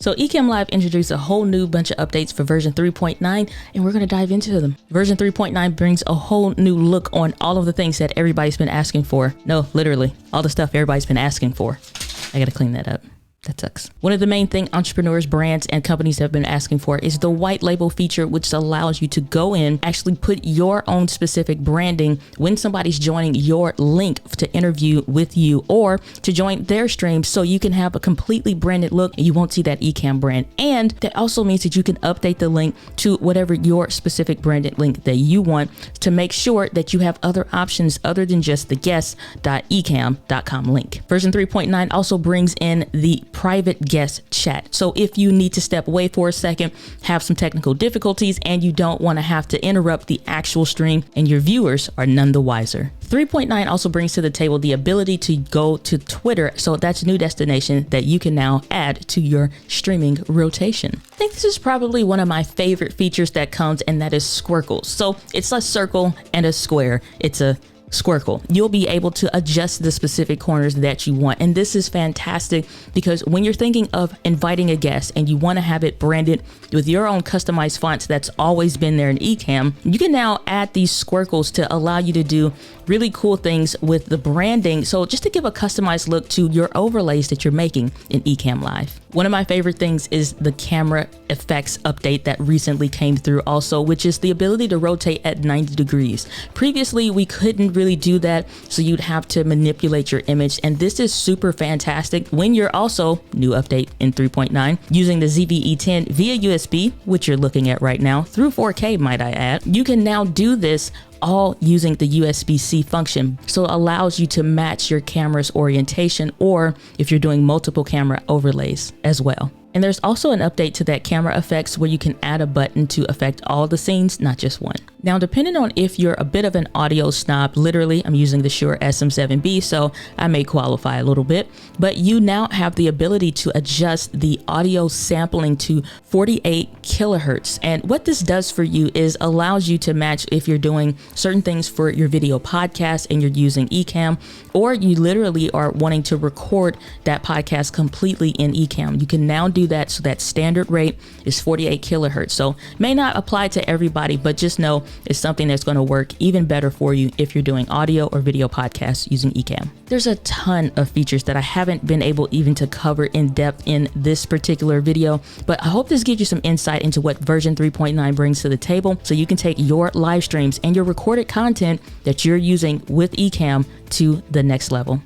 So Ecamm Live introduced a whole new bunch of updates for version 3.9, and we're going to dive into them. Version 3.9 brings a whole new look on all of the things that everybody's been asking for. No, literally, all the stuff everybody's been asking for. I got to clean that up. That sucks. One of the main things entrepreneurs, brands, and companies have been asking for is the white label feature, which allows you to go in, actually put your own specific branding when somebody's joining your link to interview with you or to join their stream, so you can have a completely branded look and you won't see that Ecamm brand. And that also means that you can update the link to whatever your specific branded link that you want to make sure that you have other options other than just the guest.ecamm.com link. Version 3.9 also brings in the private guest chat. So if you need to step away for a second, have some technical difficulties, and you don't want to have to interrupt the actual stream, and your viewers are none the wiser. 3.9 also brings to the table the ability to go to Twitter. So that's a new destination that you can now add to your streaming rotation. I think this is probably one of my favorite features that comes, and that is squircles. So it's a circle and a square. It's a squircle. You'll be able to adjust the specific corners that you want. And this is fantastic because when you're thinking of inviting a guest and you want to have it branded with your own customized fonts that's always been there in Ecamm, you can now add these squircles to allow you to do really cool things with the branding. So just to give a customized look to your overlays that you're making in Ecamm Live. One of my favorite things is the camera effects update that recently came through also, which is the ability to rotate at 90 degrees. Previously, we couldn't really do that, so you'd have to manipulate your image, and this is super fantastic when you're also, new update in 3.9, using the ZV-E10 via USB, which you're looking at right now, through 4K, might I add. You can now do this all using the USB-C function. So it allows you to match your camera's orientation, or if you're doing multiple camera overlays as well. And there's also an update to that camera effects where you can add a button to affect all the scenes, not just one. Now, depending on if you're a bit of an audio snob, literally, I'm using the Shure SM7B, so I may qualify a little bit, but you now have the ability to adjust the audio sampling to 48 kilohertz. And what this does for you is allows you to match if you're doing certain things for your video podcast and you're using Ecamm, or you literally are wanting to record that podcast completely in Ecamm. You can now do that, so that standard rate is 48 kilohertz. So may not apply to everybody, but just know it's something that's going to work even better for you if you're doing audio or video podcasts using Ecamm. There's a ton of features that I haven't been able even to cover in depth in this particular video, but I hope this gives you some insight into what version 3.9 brings to the table, so you can take your live streams and your recorded content that you're using with Ecamm to the next level.